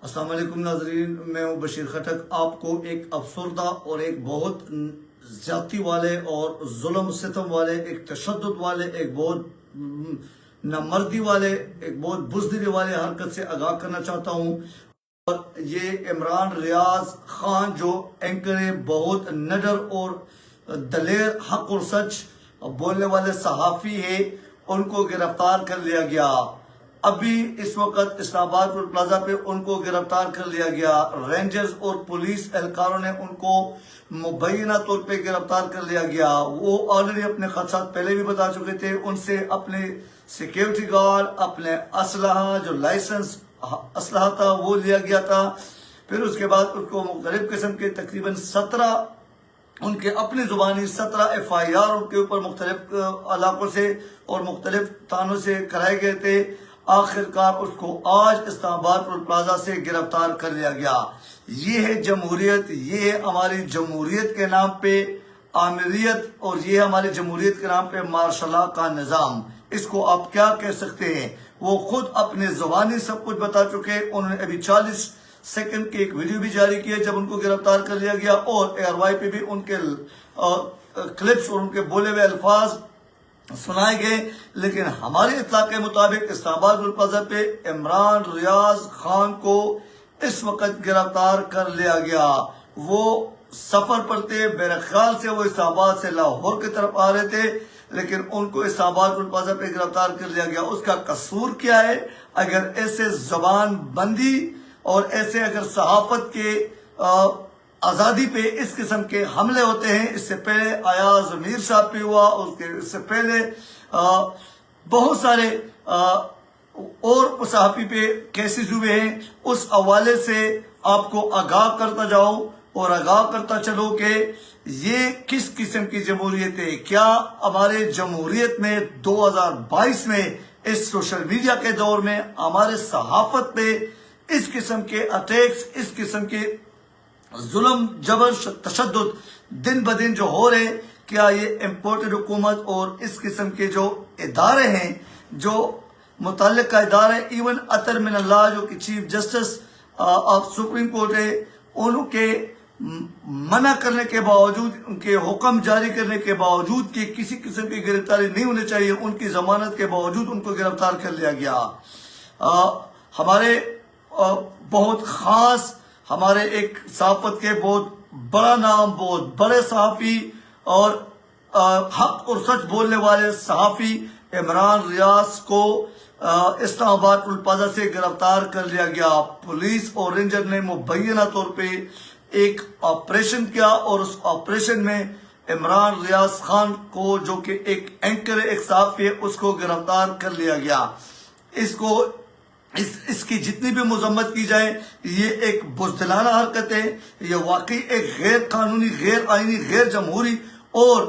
السلام علیکم ناظرین، میں ہوں بشیر خٹک۔ آپ کو ایک افسردہ اور ایک بہت زیادتی والے اور ظلم ستم والے، ایک تشدد والے، ایک بہت نامردی والے، ایک بہت بزدلی والے حرکت سے آگاہ کرنا چاہتا ہوں۔ اور یہ عمران ریاض خان جو اینکر ہے، بہت نڈر اور دلیر، حق اور سچ بولنے والے صحافی ہے، ان کو گرفتار کر لیا گیا۔ ابھی اس وقت اسلام آباد ٹول پلازا پہ ان کو گرفتار کر لیا گیا۔ رینجرز اور پولیس اہلکاروں نے ان کو مبینہ طور پہ گرفتار کر لیا گیا۔ وہ آلریڈی اپنے خدشات پہلے بھی بتا چکے تھے۔ ان سے اپنے سیکیورٹی گارڈ، اپنے اسلحہ، جو لائسنس اسلحہ تھا وہ لیا گیا تھا۔ پھر اس کے بعد ان کو مختلف قسم کے تقریباً 17 ان کے اپنی زبانی 17 FIR ان کے اوپر مختلف علاقوں سے اور مختلف تھانوں سے کرائے گئے تھے۔ آخر کار اس کو آج اسلام آباد ٹول پلازا سے گرفتار کر لیا گیا۔ یہ ہے جمہوریت، یہ ہے ہماری جمہوریت کے نام پہ آمریت، اور یہ ہماری جمہوریت کے نام پہ مارشل لا کا نظام۔ اس کو آپ کیا کہہ سکتے ہیں؟ وہ خود اپنے زبانی سب کچھ بتا چکے۔ انہوں نے ابھی 40 سیکنڈ کی ایک ویڈیو بھی جاری کی ہے جب ان کو گرفتار کر لیا گیا، اور ARY پہ بھی ان کے کلپس اور ان کے بولے ہوئے الفاظ سنائے گئے۔ لیکن ہماری اطلاع کے مطابق اسلام آباد ٹول پلازا پہ عمران ریاض خان کو اس وقت گرفتار کر لیا گیا۔ وہ سفر پر تھے، میرے خیال سے وہ اسلام آباد سے لاہور کی طرف آ رہے تھے، لیکن ان کو اسلام آباد ٹول پلازا پہ گرفتار کر لیا گیا۔ اس کا قصور کیا ہے؟ اگر ایسے زبان بندی اور ایسے اگر صحافت کے آزادی پہ اس قسم کے حملے ہوتے ہیں، اس سے پہلے ایاز میر صاحب پہ ہوا، اس سے پہلے بہت سارے اور صحافی پہ کیسز ہوئے ہیں، اس حوالے سے آپ کو آگاہ کرتا جاؤ اور آگاہ کرتا چلو کہ یہ کس قسم کی جمہوریت ہے۔ کیا ہمارے جمہوریت میں 2022 میں اس سوشل میڈیا کے دور میں ہمارے صحافت پہ اس قسم کے اٹیکس، اس قسم کے ظلم، جبر، تشدد دن بدن جو ہو رہے، کیا یہ امپورٹڈ حکومت اور اس قسم کے جو ادارے ہیں، جو متعلقہ ادارے، ایون اطہر من اللہ جو کہ chief justice of supreme court ہے، ان کے منع کرنے کے باوجود، ان کے حکم جاری کرنے کے باوجود کہ کسی قسم کی گرفتاری نہیں ہونی چاہیے، ان کی ضمانت کے باوجود ان کو گرفتار کر لیا گیا۔ ہمارے بہت خاص، ہمارے ایک صحافت کے بہت بڑا نام، بہت بڑے صحافی اور حق اور سچ بولنے والے صحافی عمران ریاض کو اسلام آباد ٹول پلازا سے گرفتار کر لیا گیا۔ پولیس اور رینجر نے مبینہ طور پہ ایک آپریشن کیا، اور اس آپریشن میں عمران ریاض خان کو، جو کہ ایک اینکر ہے، ایک صحافی ہے، اس کو گرفتار کر لیا گیا۔ اس کی جتنی بھی مذمت کی جائے، یہ ایک بزدلانہ حرکت ہے، یہ واقعی ایک غیر قانونی، غیر آئینی، غیر جمہوری اور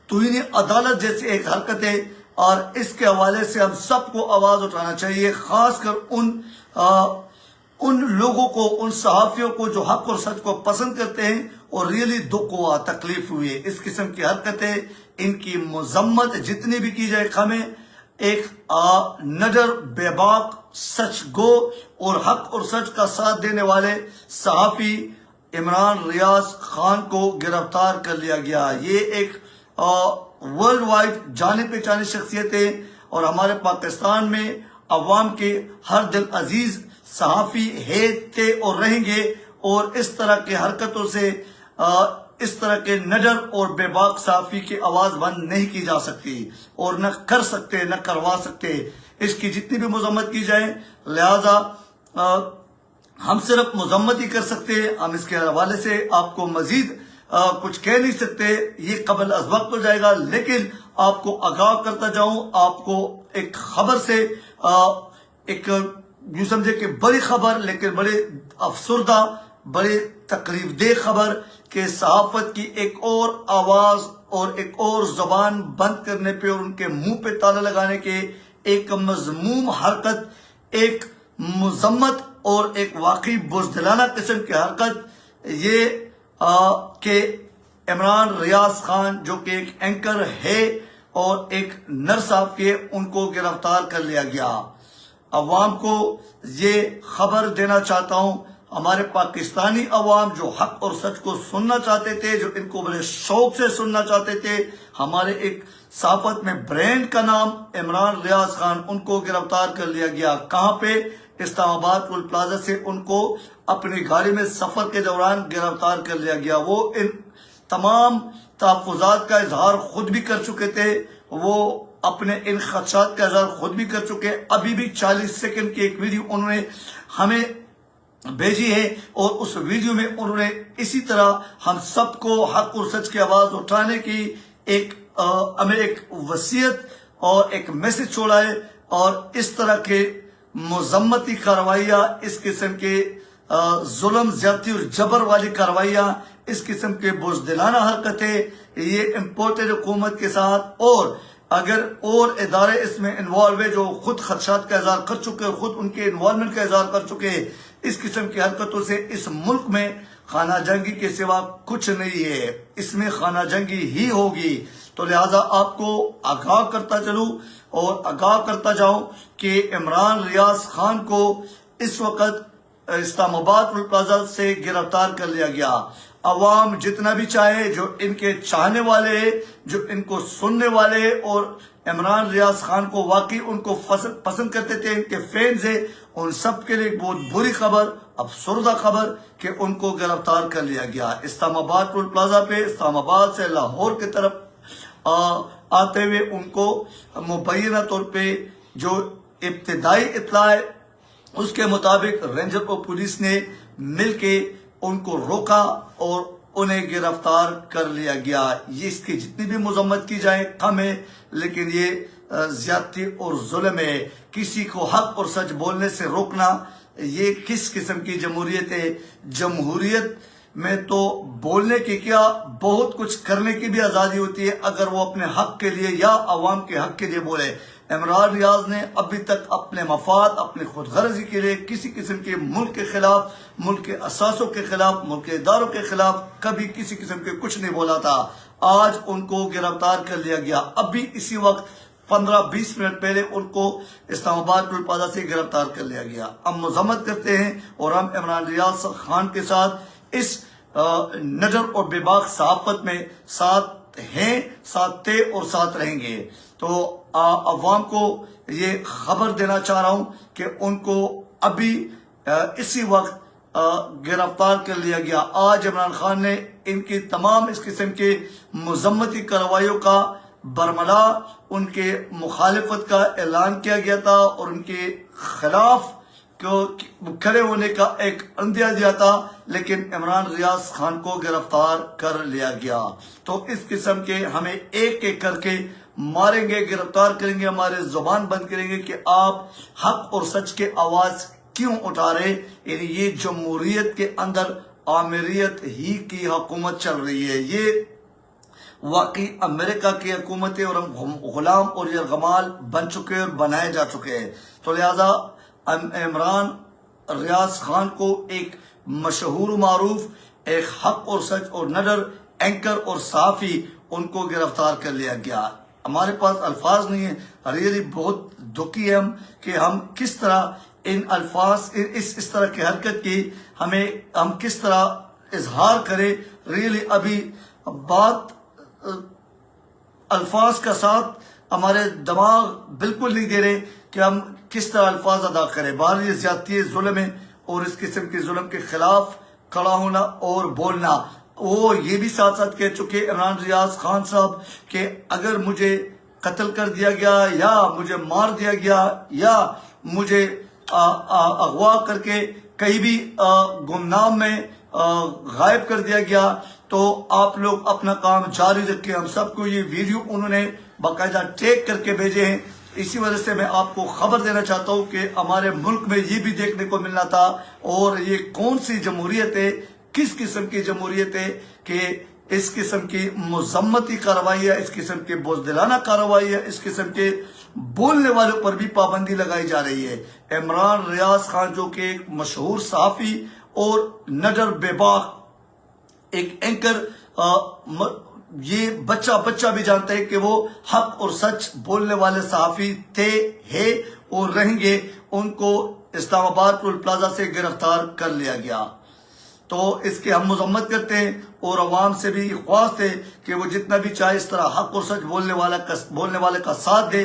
توہین عدالت جیسی ایک حرکت ہے، اور اس کے حوالے سے ہم سب کو آواز اٹھانا چاہیے، خاص کر ان لوگوں کو، ان صحافیوں کو جو حق اور سچ کو پسند کرتے ہیں، اور ریئلی دکھ ہوا، تکلیف ہوئی ہے۔ اس قسم کی حرکتیں، ان کی مذمت جتنی بھی کی جائے کم ہے۔ ایک نڈر، بے باک، سچ گو اور حق اور سچ کا ساتھ دینے والے صحافی عمران ریاض خان کو گرفتار کر لیا گیا۔ یہ ایک ورلڈ وائڈ جانے پہچانی شخصیت ہے، اور ہمارے پاکستان میں عوام کے ہر دل عزیز صحافی ہے، تھے اور رہیں گے، اور اس طرح کے حرکتوں سے اس طرح کے نڈر اور بے باک صحافی کی آواز بند نہیں کی جا سکتی، اور نہ کر سکتے، نہ کروا سکتے۔ اس کی جتنی بھی مذمت کی جائے، لہذا ہم صرف مذمت ہی کر سکتے ہیں، ہم اس کے حوالے سے آپ کو مزید کچھ کہہ نہیں سکتے، یہ قبل از وقت ہو جائے گا۔ لیکن آپ کو آگاہ کرتا جاؤں، آپ کو ایک خبر سے، ایک یوں سمجھے کہ بڑی خبر، لیکن بڑے افسردہ، بڑے تکلیف دہ خبر کہ صحافت کی ایک اور آواز اور ایک اور زبان بند کرنے پہ، اور ان کے منہ پہ تالا لگانے کے ایک مذموم حرکت، ایک مذمت اور ایک واقعی بزدلانہ قسم کی حرکت، یہ کہ عمران ریاض خان جو کہ ایک اینکر ہے اور ایک نر صحافی ہے، ان کو گرفتار کر لیا گیا۔ عوام کو یہ خبر دینا چاہتا ہوں، ہمارے پاکستانی عوام جو حق اور سچ کو سننا چاہتے تھے، جو ان کو بڑے شوق سے سننا چاہتے تھے، ہمارے ایک صحافت میں برینڈ کا نام عمران ریاض خان، ان کو گرفتار کر لیا گیا۔ کہاں پہ؟ اسلام آباد ٹول پلازا سے ان کو اپنی گاڑی میں سفر کے دوران گرفتار کر لیا گیا۔ وہ ان تمام تحفظات کا اظہار خود بھی کر چکے تھے، وہ اپنے ان خدشات کا اظہار خود بھی کر چکے۔ ابھی بھی 40 سیکنڈ کی ایک ویڈیو انہوں نے ہمیں بھیجی ہے، اور اس ویڈیو میں انہوں نے اسی طرح ہم سب کو حق اور سچ کی آواز اٹھانے کی ہمیں ایک وصیت اور ایک میسج چھوڑا ہے، اور اس طرح کے مذمتی کارروائیاں، اس قسم کے ظلم زیادتی اور جبر والی کارروائیاں، اس قسم کے بزدلانہ حرکتیں، یہ امپورٹڈ حکومت کے ساتھ، اور اگر اور ادارے اس میں انوالو ہے جو خود خدشات کا اظہار کر چکے اور خود ان کے انوالومنٹ کا اظہار کر چکے، اس قسم کی حرکتوں سے اس ملک میں خانہ جنگی کے سوا کچھ نہیں ہے، اس میں خانہ جنگی ہی ہوگی۔ تو لہٰذا آپ کو آگاہ کرتا چلوں اور آگاہ کرتا جاؤں کہ عمران ریاض خان کو اس وقت اسلام آباد ٹول پلازا سے گرفتار کر لیا گیا۔ عوام جتنا بھی چاہے، جو ان کے چاہنے والے ہیں، جو ان کو سننے والے ہیں، اور عمران ریاض خان کو واقعی ان کو پسند کرتے تھے، ان کے فینز ہیں، ان سب کے لیے ایک بہت بری خبر، افسردہ خبر کہ ان کو گرفتار کر لیا گیا۔ اسلام آباد ٹول پلازا پہ اسلام آباد سے لاہور کی طرف آتے ہوئے ان کو مبینہ طور پہ جو ابتدائی اطلاع ہے اس کے مطابق رینجر اور پولیس نے مل کے ان کو روکا اور انہیں گرفتار کر لیا گیا۔ یہ اس کی جتنی بھی مذمت کی جائے کم ہے، لیکن یہ زیادتی اور ظلم ہے۔ کسی کو حق اور سچ بولنے سے روکنا، یہ کس قسم کی جمہوریت ہے؟ جمہوریت میں تو بولنے کی کیا، بہت کچھ کرنے کی بھی آزادی ہوتی ہے اگر وہ اپنے حق کے لیے یا عوام کے حق کے لیے بولے۔ عمران ریاض نے ابھی تک اپنے مفاد، اپنی خود غرضی کے لیے کسی قسم کے ملک کے خلاف، ملک کے اساسوں کے خلاف، ملک کے اداروں کے خلاف کبھی کسی قسم کے کچھ نہیں بولا تھا۔ آج ان کو گرفتار کر لیا گیا۔ ابھی اسی وقت 15-20 منٹ پہلے ان کو اسلام آباد ٹول پلازا سے گرفتار کر لیا گیا۔ ہم مذمت کرتے ہیں اور ہم عمران ریاض خان کے ساتھ اس نڈر اور بے باک صحافت میں ساتھ ہیں، ساتھ تھے اور ساتھ رہیں گے۔ تو عوام کو یہ خبر دینا چاہ رہا ہوں کہ ان کو ابھی اسی وقت گرفتار کر لیا گیا۔ آج عمران خان نے ان کی تمام اس قسم کے مذمتی کارروائیوں کا برملا، ان کے مخالفت کا اعلان کیا گیا تھا اور ان کے خلاف کھڑے ہونے کا ایک عندیہ دیا تھا، لیکن عمران ریاض خان کو گرفتار کر لیا گیا۔ تو اس قسم کے ہمیں ایک ایک کر کے ماریں گے، گرفتار کریں گے، ہمارے زبان بند کریں گے کہ آپ حق اور سچ کے آواز کیوں اٹھا رہے؟ یعنی یہ جمہوریت کے اندر آمریت ہی کی حکومت چل رہی ہے، یہ واقعی امریکہ کی حکومت ہے اور ہم غلام اور یرغمال بن چکے اور بنائے جا چکے ہیں۔ تو لہذا عمران ریاض خان کو ایک مشہور معروف، ایک حق اور سچ اور نڈر اینکر اور صحافی، ان کو گرفتار کر لیا گیا۔ ہمارے پاس الفاظ نہیں ہیں، ریئلی بہت دکھی ہے ہم کہ ہم کس طرح ان الفاظ اس طرح کی حرکت کی ہم کس طرح اظہار کریں۔ ریئلی ابھی بات الفاظ کا ساتھ ہمارے دماغ بالکل نہیں دے رہے کہ ہم کس طرح الفاظ ادا کریں۔ باہر یہ زیادتی ظلم ہے اور اس قسم کے ظلم کے خلاف کھڑا ہونا اور بولنا۔ وہ یہ بھی ساتھ ساتھ کہہ چکے عمران ریاض خان صاحب کہ اگر مجھے قتل کر دیا گیا یا مجھے مار دیا گیا یا مجھے اغوا کر کے کہیں بھی گمنام میں غائب کر دیا گیا تو آپ لوگ اپنا کام جاری رکھیں۔ ہم سب کو یہ ویڈیو انہوں نے باقاعدہ ٹیگ کر کے بھیجے ہیں۔ اسی وجہ سے میں آپ کو خبر دینا چاہتا ہوں کہ ہمارے ملک میں یہ بھی دیکھنے کو ملنا تھا، اور یہ کون سی جمہوریت ہے، کس قسم کی جمہوریت ہے کہ اس قسم کی مذمتی کارروائی ہے، اس قسم کے بزدلانہ کارروائی ہے، اس قسم کے بولنے والوں پر بھی پابندی لگائی جا رہی ہے۔ عمران ریاض خان جو کہ ایک مشہور صحافی اور نڈر بے باک ایک اینکر، یہ بچہ بھی جانتا ہے کہ وہ حق اور سچ بولنے والے صحافی تھے، اور رہیں گے، ان کو اسلام آباد ٹول پلازا سے گرفتار کر لیا گیا۔ تو اس کے ہم مذمت کرتے ہیں اور عوام سے بھی خواہش ہے کہ وہ جتنا بھی چاہے اس طرح حق اور سچ بولنے والے کا ساتھ دے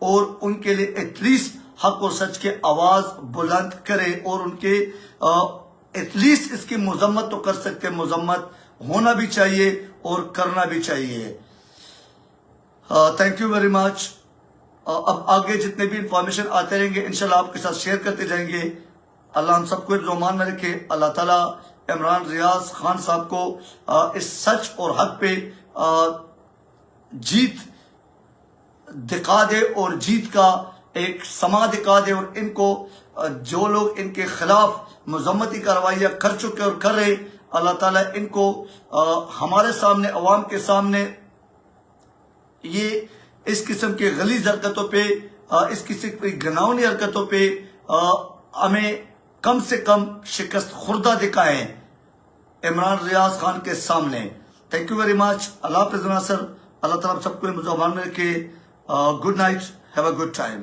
اور ان کے لیے ایٹ لیسٹ حق اور سچ کے آواز بلند کرے، اور ان کے ایٹ لیسٹ اس کی مذمت تو کر سکتے، مذمت ہونا بھی چاہیے اور کرنا بھی چاہیے۔ تھینک یو ویری مچ۔ اب آگے جتنے بھی انفارمیشن آتے رہیں گے انشاءاللہ آپ کے ساتھ شیئر کرتے جائیں گے۔ اللہ ہم سب کو حفظ و امان میں رکھے۔ اللہ تعالیٰ عمران ریاض خان صاحب کو اس سچ اور حق پہ جیت دکھا دے اور جیت کا ایک سما دکھا دے، اور ان کو جو لوگ ان کے خلاف مذمتی کارروائیاں کر چکے اور کر رہے، اللہ تعالیٰ ان کو ہمارے سامنے، عوام کے سامنے یہ اس قسم کے غلیظ حرکتوں پہ، اس قسم کی گھناؤنی حرکتوں پہ ہمیں کم سے کم شکست خوردہ دکھائیں عمران ریاض خان کے سامنے۔ Thank you very much. اللہ حافظ ناصر۔ اللہ تعالیٰ سب کو حفظ و امان میں رکھے۔ Good night, have a good time.